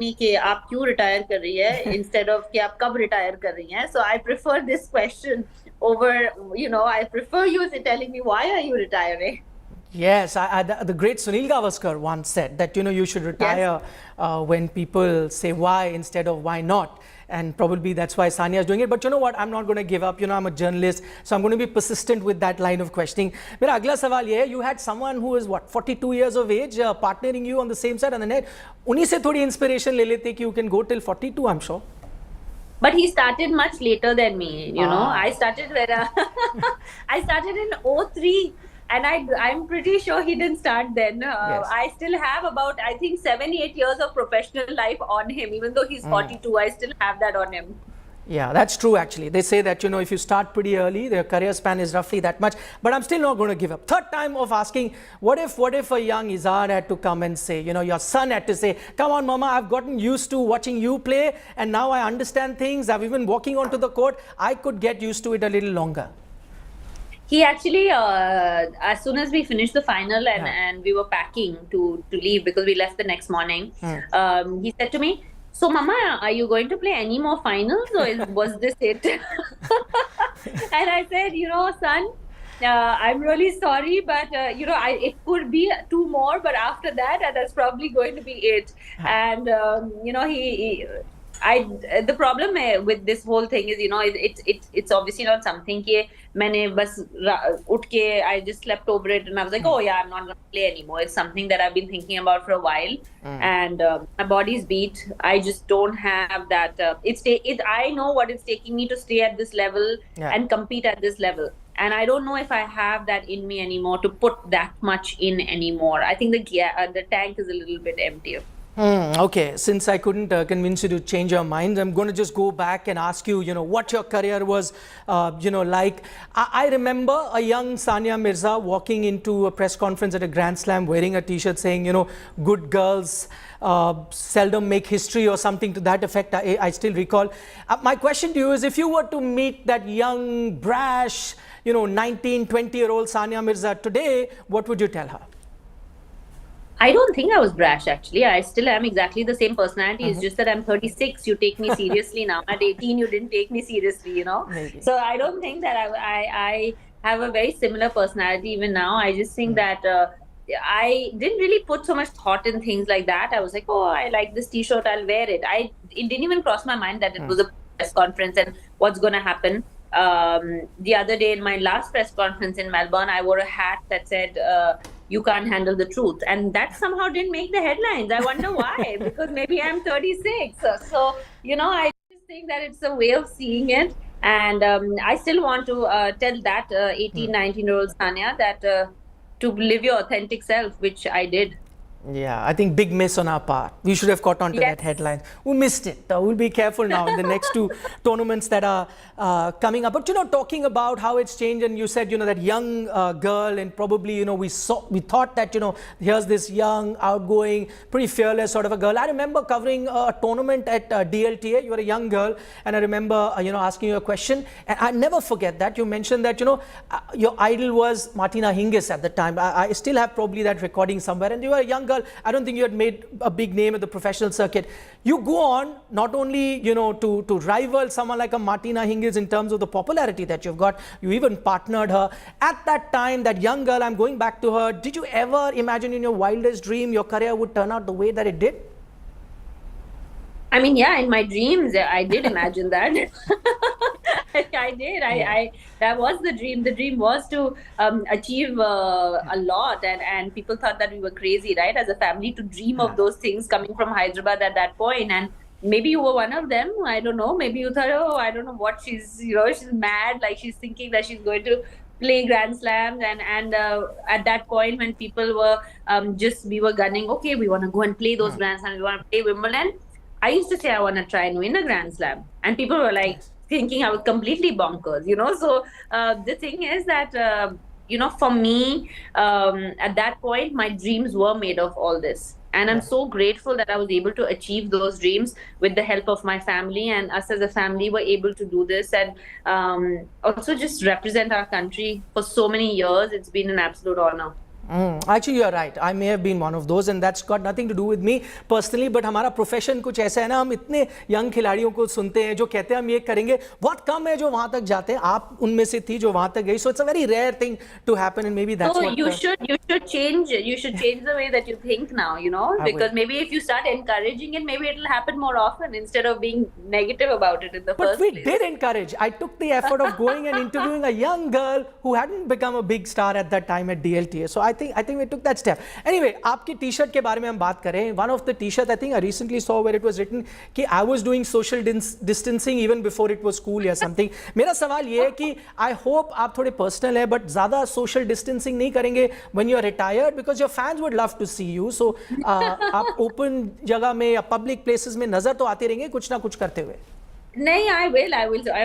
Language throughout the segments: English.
me कि आप क्यों retire कर रही है instead of कि आप कब retire कर रही हैं. So I prefer this question over, I prefer you telling me why are you retiring. Yes, the great Sunil Gavaskar once said that you should Yes. retire when people say why instead of why not, and probably that's why Sania is doing it. But you know what? I'm not going to give up. I'm a journalist, so I'm going to be persistent with that line of questioning. मेरा अगला सवाल ये है, you had someone who is what 42 years of age partnering you on the same side on the net. उन्हीं से थोड़ी inspiration ले लेते कि you can go till 42. I'm sure. But he started much later than me, I started when I started in '03, and I'm pretty sure he didn't start then. Yes. I still have about, I think, 7-8 years of professional life on him. Even though he's 42, I still have that on him. Yeah, that's true actually. They say that, if you start pretty early, their career span is roughly that much. But I'm still not going to give up. Third time of asking, what if a young Izar had to come and say, your son had to say, come on, Mama, I've gotten used to watching you play, and now I understand things. I've even walking onto the court. I could get used to it a little longer. He actually, as soon as we finished the final and we were packing to leave because we left the next morning, he said to me, so, Mama, are you going to play any more finals, or was this it? And I said, son, I'm really sorry, but it could be 2 more, but after that, that's probably going to be it. And the problem with this whole thing is, it's obviously not something कि मैंने बस उठ के I just slept over it and I was like, oh yeah, I'm not going to play anymore. It's something that I've been thinking about for a while, and my body's beat. I just don't have that. I know what it's taking me to stay at this level and compete at this level. And I don't know if I have that in me anymore to put that much in anymore. I think the tank is a little bit emptier. Okay, since I couldn't convince you to change your mind, I'm going to just go back and ask you, what your career was, like. I remember a young Sania Mirza walking into a press conference at a Grand Slam wearing a t-shirt saying, good girls seldom make history or something to that effect. I still recall. My question to you is, if you were to meet that young, brash, 19, 20-year-old Sania Mirza today, what would you tell her? I don't think I was brash, actually. I still am exactly the same personality. It's just that I'm 36. You take me seriously now. At 18, you didn't take me seriously, Maybe. So I don't think that I have a very similar personality even now. I just think that I didn't really put so much thought in things like that. I was like, oh, I like this t-shirt, I'll wear it. It didn't even cross my mind that it was a press conference and what's going to happen. The other day in my last press conference in Melbourne, I wore a hat that said, you can't handle the truth. And that somehow didn't make the headlines. I wonder why, because maybe I'm 36. So, I just think that it's a way of seeing it. And I still want to tell that 18, 19-year-old Sania that to live your authentic self, which I did. Yeah, I think big miss on our part. We should have caught on to that headline. We missed it. We'll be careful now in the next 2 tournaments that are coming up. But talking about how it's changed, and you said that young girl, and probably we thought that here's this young, outgoing, pretty fearless sort of a girl. I remember covering a tournament at DLTA. You were a young girl, and I remember asking you a question, and I never forget that you mentioned that your idol was Martina Hingis at the time. I still have probably that recording somewhere, and you were a young girl. I don't think you had made a big name at the professional circuit. You go on not only to rival someone like a Martina Hingis in terms of the popularity that you've got. You even partnered her at that time. That young girl, I'm going back to her. Did you ever imagine in your wildest dream your career would turn out the way that it did? I mean, yeah, in my dreams, I did imagine that. I did. That was the dream. The dream was to achieve a lot, and people thought that we were crazy, right? As a family, to dream of those things coming from Hyderabad at that point. And maybe you were one of them. I don't know. Maybe you thought, oh, I don't know what she's mad. Like she's thinking that she's going to play Grand Slams, and at that point when people were we were gunning, okay, we want to go and play those Grand Slams, we want to play Wimbledon. I used to say I want to try and win a Grand Slam, and people were like thinking I was completely bonkers, So the thing is that for me, at that point, my dreams were made of all this, and I'm so grateful that I was able to achieve those dreams with the help of my family, and us as a family were able to do this, and also just represent our country for so many years. It's been an absolute honor. Actually, you're right. I may have been one of those, and that's got nothing to do with me personally. But हमारा profession कुछ ऐसा है ना, हम इतने young खिलाड़ियों को सुनते हैं जो कहते हैं हम ये करेंगे, बहुत कम है जो वहां तक जाते हैं. आप उनमें से थी जो वहां तक गई. So it's a very rare thing to happen, and maybe that's So what. you should change the way that you think now, because maybe if you start encouraging it, maybe it'll happen more often instead of being negative about it in the first place. But we did encourage. I took the effort of going and interviewing a young girl who hadn't become a big star at that time at DLTA. So I think we took that step. Anyway, आपकी T-shirt के बारे में हम बात करें. One of the t-shirt I think I recently saw where it was written कि I was doing social distancing even before it was cool या something. मेरा सवाल ये है कि I hope आप थोड़े personal है, but ज़्यादा social distancing नहीं करेंगे when you are retired, because your fans would love to see you. So आप open जगह में या public places में नजर तो आते रहेंगे कुछ ना कुछ करते हुए. No, I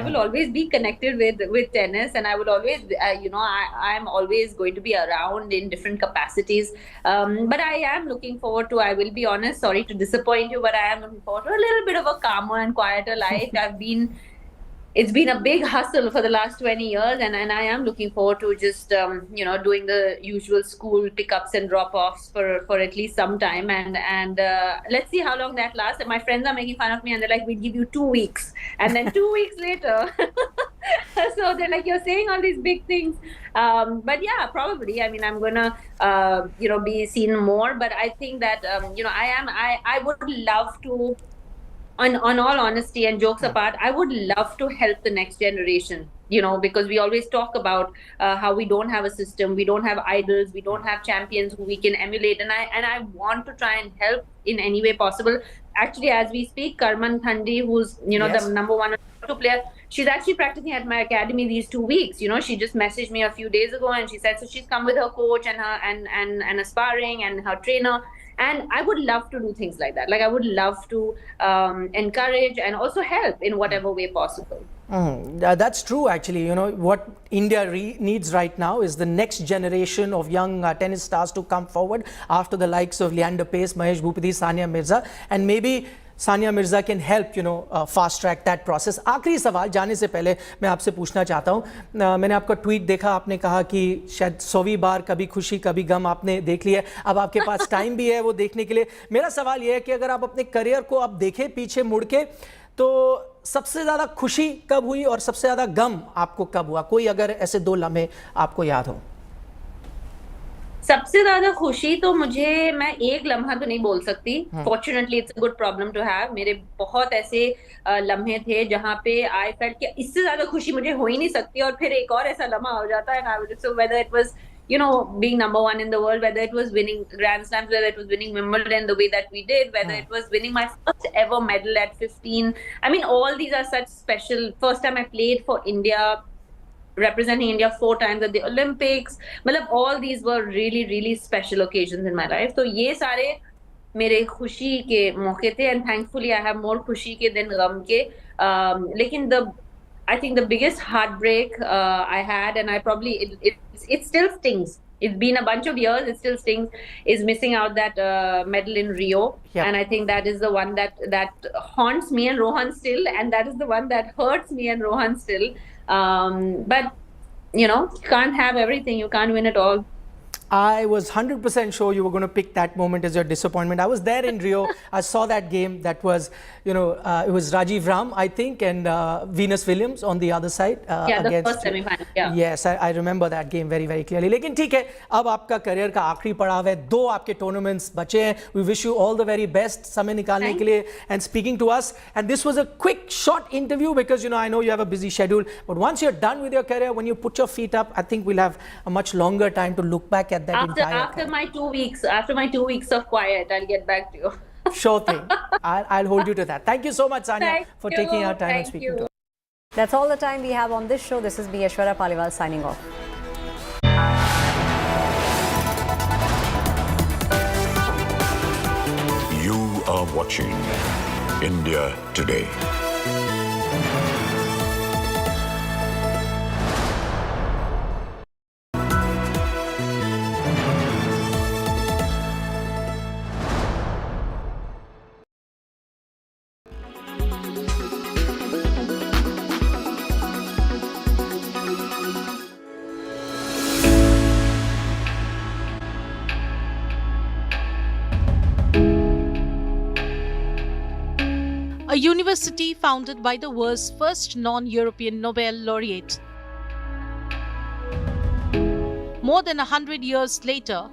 will always be connected with tennis, and I will always, I'm always going to be around in different capacities. But I am looking forward to. I will be honest, sorry to disappoint you, but I am looking forward to a little bit of a calmer and quieter life. It's been a big hustle for the last 20 years, and I am looking forward to just doing the usual school pickups and drop-offs for at least some time, and let's see how long that lasts. And my friends are making fun of me, and they're like, "We'll give you 2 weeks," and then 2 weeks later, so they're like, "You're saying all these big things," but yeah, probably. I mean, I'm gonna be seen more, but I think that I would love to. On all honesty and jokes apart, I would love to help the next generation, because we always talk about how we don't have a system, we don't have idols, we don't have champions who we can emulate, and I want to try and help in any way possible. Actually, as we speak, Karman Thandi, who's Yes. the number 1 or 2 player, she's actually practicing at my academy these 2 weeks. She just messaged me a few days ago, and she said so she's come with her coach and her and a sparring and her trainer. And I would love to do things like that. Like, I would love to encourage and also help in whatever way possible. That's true, actually. What India needs right now is the next generation of young tennis stars to come forward after the likes of Leander Pace, Mahesh Bhupathi, Sania Mirza, and maybe Sania Mirza can help, fast track that process. आखिरी सवाल जाने से पहले मैं आपसे पूछना चाहता हूँ. मैंने आपका ट्वीट देखा, आपने कहा कि शायद 100वीं बार कभी खुशी कभी गम आपने देख लिया है. अब आपके पास टाइम भी है वो देखने के लिए. मेरा सवाल ये है कि अगर आप अपने करियर को आप देखें पीछे मुड़ के, तो सबसे ज़्यादा खुशी कब हुई और सबसे ज़्यादा गम आपको कब हुआ? कोई अगर ऐसे 2 लम्हे आपको याद हो. सबसे ज्यादा खुशी तो मैं एक लम्हा तो नहीं बोल सकती. Fortunately it's a good problem to have. मेरे बहुत ऐसे लम्हे थे जहाँ पे आई फेल्ट कि इससे ज्यादा खुशी मुझे हो ही नहीं सकती, और फिर एक और ऐसा लम्हा हो जाता है. So whether it was being number 1 in the world, whether it was winning Grand Slams, whether it was winning Wimbledon the way that we did, whether it was winning my first ever medal at 15. I mean, all these are such special. First time I played for India, representing India 4 times at the Olympics. All these were really, really special occasions in my life. So ये सारे मेरे खुशी के मौके थे, and thankfully I have more खुशी के than गम के. लेकिन I think the biggest heartbreak I had, and I probably it still stings. It's been a bunch of years, it still stings, is missing out that medal in Rio. Yep. And I think that is the one that haunts me and Rohan still, and that is the one that hurts me and Rohan still. But you can't have everything, you can't win it all. I was 100% sure you were going to pick that moment as your disappointment. I was there in Rio. I saw that game. That was, it was Rajiv Ram, I think, and Venus Williams on the other side. The first semi-final. Yeah. Yes, I remember that game very, very clearly. लेकिन ठीक है, अब आपका career का आखिरी पड़ाव है. 2 आपके tournaments बचे हैं. We wish you all the very best समय निकालने के लिए and speaking to us. And this was a quick, short interview because I know you have a busy schedule. But once you're done with your career, when you put your feet up, I think we'll have a much longer time to look back at that after my 2 weeks of quiet, I'll get back to you. Sure thing. I'll hold you to that. Thank you so much, Sania, for taking our time and speaking to us. That's all the time we have on this show. This is me, Aishwarya Paliwal, signing off. You are watching India Today. a university founded by the world's first non-European Nobel laureate. More than 100 years later,